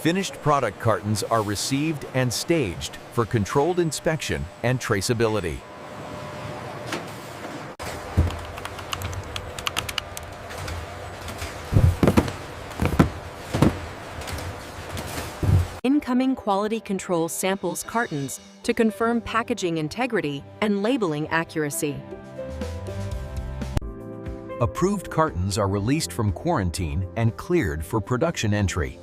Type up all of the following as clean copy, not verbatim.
Finished product cartons are received and staged for controlled inspection and traceability. Incoming quality control samples cartons to confirm packaging integrity and labeling accuracy. Approved cartons are released from quarantine and cleared for production entry.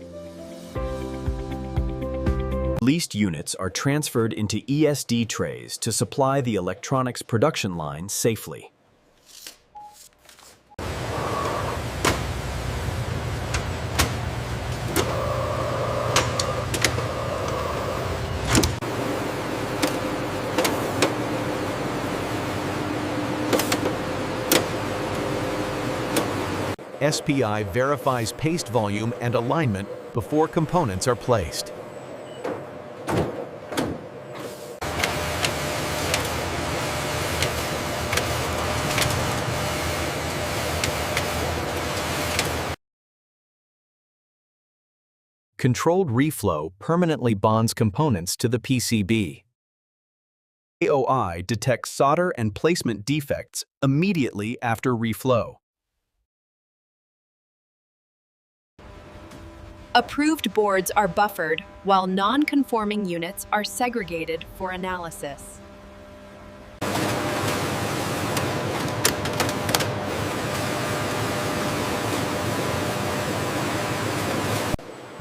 Leased units are transferred into ESD trays to supply the electronics production line safely. SPI verifies paste volume and alignment before components are placed. Controlled reflow permanently bonds components to the PCB. AOI detects solder and placement defects immediately after reflow. Approved boards are buffered, while non-conforming units are segregated for analysis.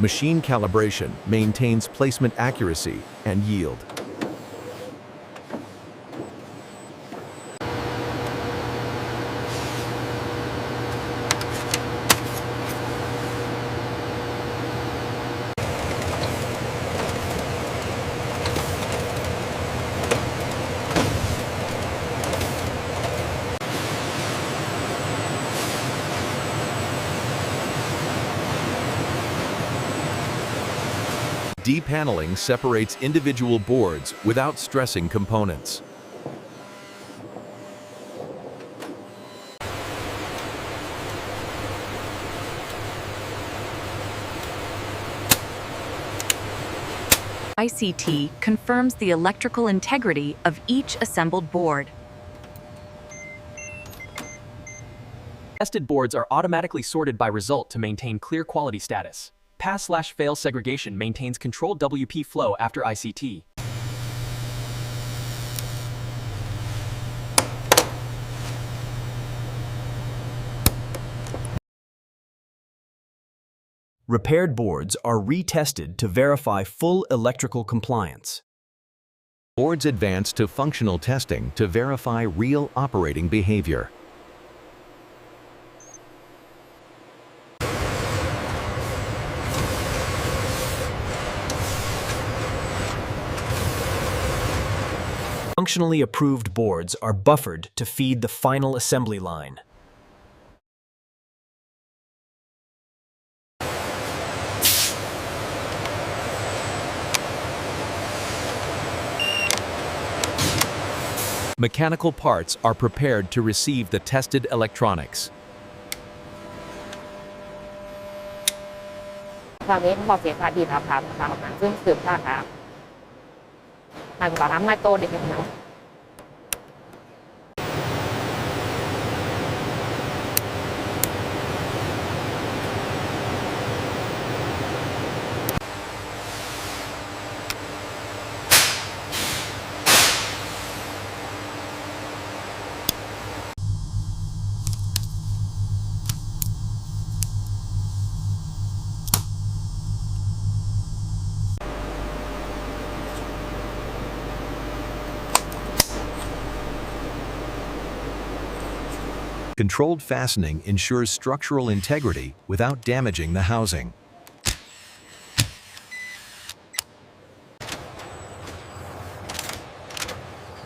Machine calibration maintains placement accuracy and yield. Depaneling separates individual boards without stressing components. ICT confirms the electrical integrity of each assembled board. Tested boards are automatically sorted by result to maintain clear quality status. Pass/fail segregation maintains controlled WP flow after ICT. Repaired boards are retested to verify full electrical compliance. Boards advance to functional testing to verify real operating behavior. Functionally approved boards are buffered to feed the final assembly line. Mechanical parts are prepared to receive the tested electronics. คราวนี้พอเสียค่าดีราคาซึ่งสืบราคามันก็ทำให้โตได้ยังไงControlled fastening ensures structural integrity without damaging the housing.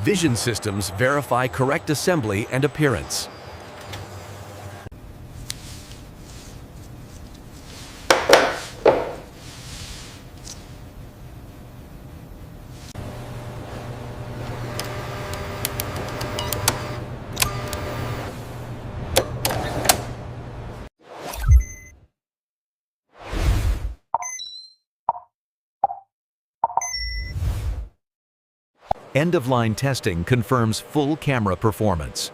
Vision systems verify correct assembly and appearance. End-of-line testing confirms full camera performance.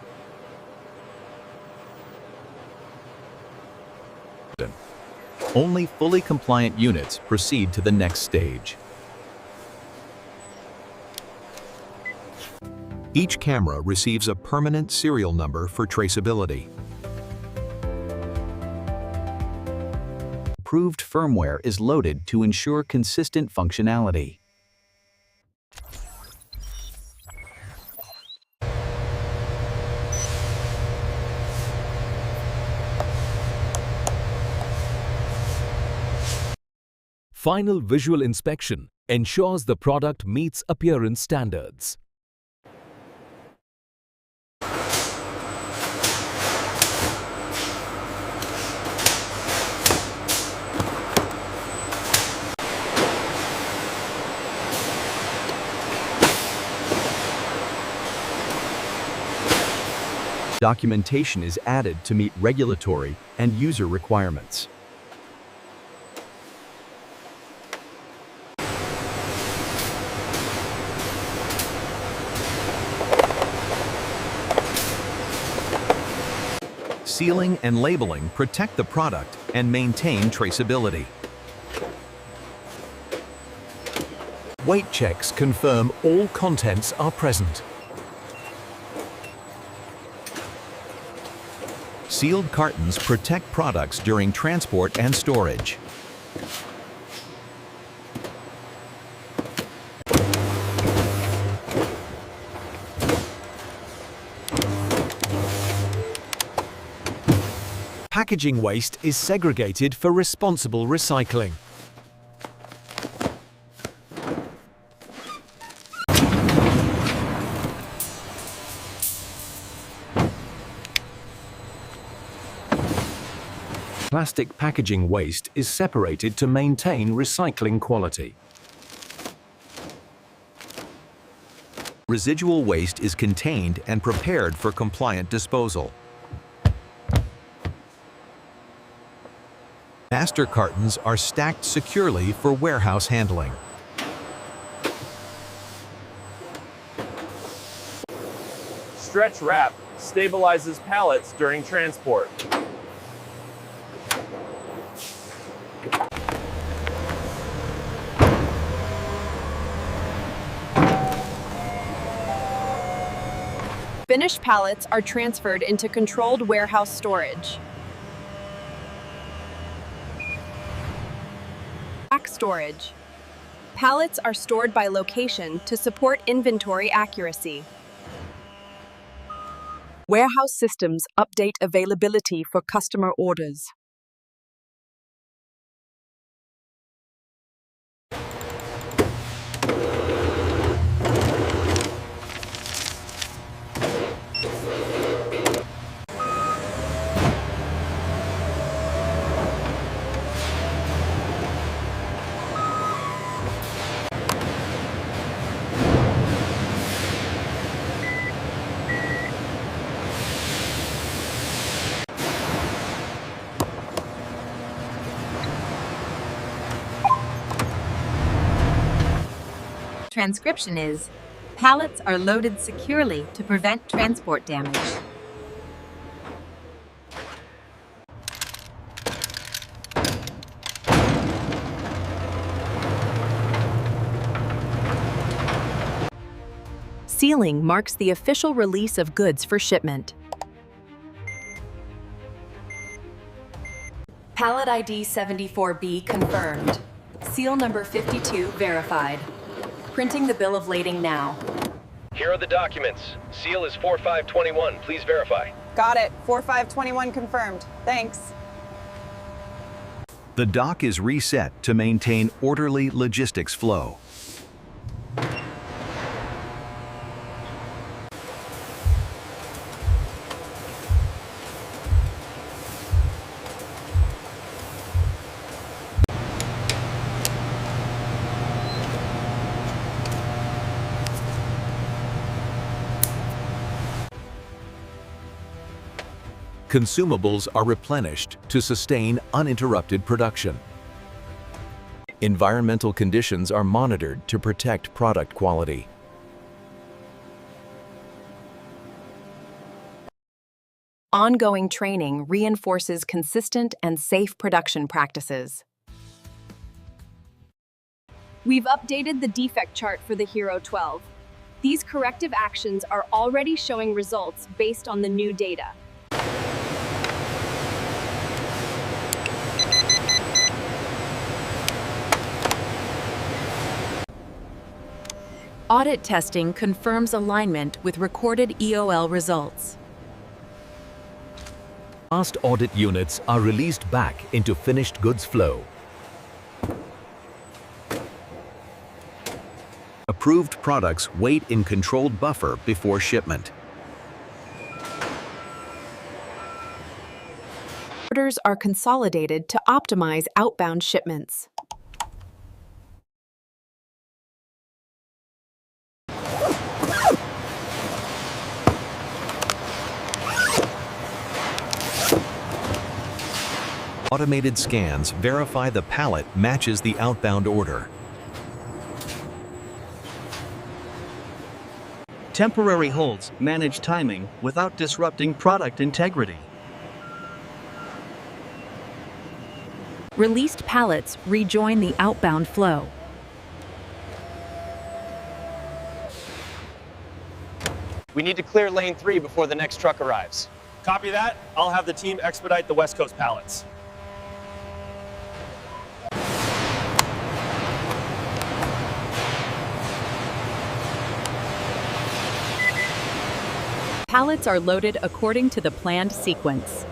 Only fully compliant units proceed to the next stage. Each camera receives a permanent serial number for traceability. Approved firmware is loaded to ensure consistent functionality. Final visual inspection ensures the product meets appearance standards. Documentation is added to meet regulatory and user requirements. Sealing and labeling protect the product and maintain traceability. Weight checks confirm all contents are present. Sealed cartons protect products during transport and storage. Packaging waste is segregated for responsible recycling. Plastic packaging waste is separated to maintain recycling quality. Residual waste is contained and prepared for compliant disposal. Master cartons are stacked securely for warehouse handling. Stretch wrap stabilizes pallets during transport. Finished pallets are transferred into controlled warehouse storage. Pack storage. Pallets are stored by location to support inventory accuracy. Warehouse systems update availability for customer orders. Transcription is, pallets are loaded securely to prevent transport damage. Sealing marks the official release of goods for shipment. Pallet ID 74B confirmed. Seal number 52 verified. Printing the bill of lading now. Here are the documents. Seal is 4521. Please verify. Got it. 4521 confirmed. Thanks. The dock is reset to maintain orderly logistics flow. Consumables are replenished to sustain uninterrupted production. Environmental conditions are monitored to protect product quality. ongoing training reinforces consistent and safe production practices. We've updated the defect chart for the HERO12. These corrective actions are already showing results based on the new data. Audit testing confirms alignment with recorded EOL results. Past audit units are released back into finished goods flow. Approved products wait in controlled buffer before shipment. Orders are consolidated to optimize outbound shipments. Automated scans verify the pallet matches the outbound order. Temporary holds manage timing without disrupting product integrity. Released pallets rejoin the outbound flow. We need to clear lane 3 before the next truck arrives. Copy that. I'll have the team expedite the West Coast pallets. Pallets are loaded according to the planned sequence.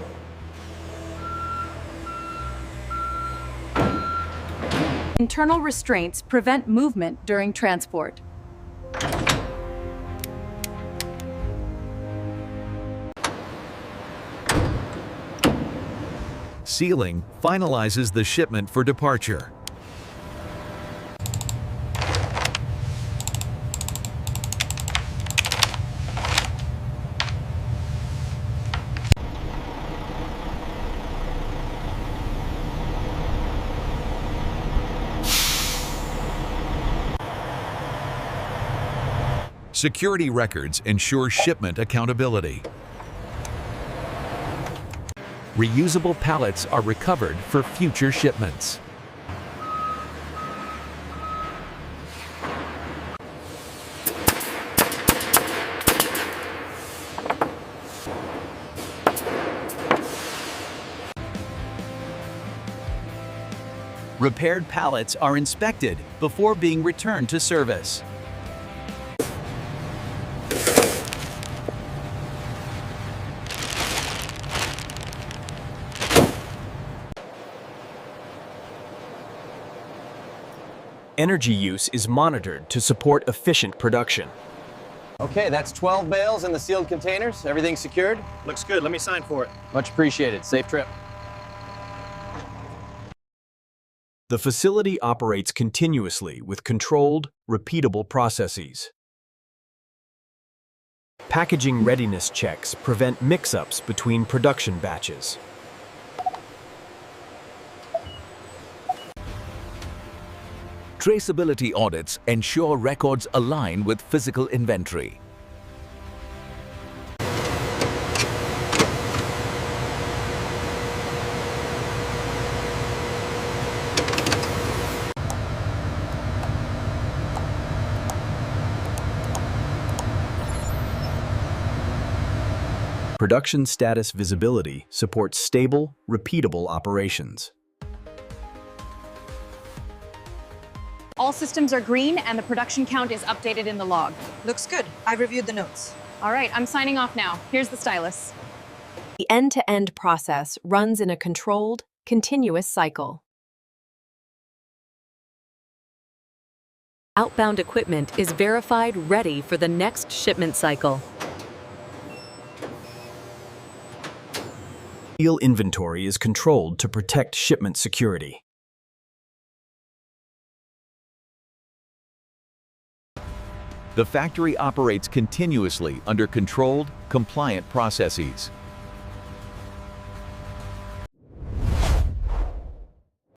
Internal restraints prevent movement during transport. Sealing finalizes the shipment for departure. Security records ensure shipment accountability. Reusable pallets are recovered for future shipments. Repaired pallets are inspected before being returned to service. Energy use is monitored to support efficient production. Okay, that's 12 bales in the sealed containers. Everything secured? Looks good. Let me sign for it. Much appreciated. Safe trip. The facility operates continuously with controlled, repeatable processes. Packaging readiness checks prevent mix-ups between production batches. Traceability audits ensure records align with physical inventory. Production status visibility supports stable, repeatable operations. All systems are green and the production count is updated in the log. Looks good. I've reviewed the notes. All right, I'm signing off now. Here's the stylus. The end-to-end process runs in a controlled, continuous cycle. Outbound equipment is verified ready for the next shipment cycle. Steel inventory is controlled to protect shipment security. The factory operates continuously under controlled, compliant processes.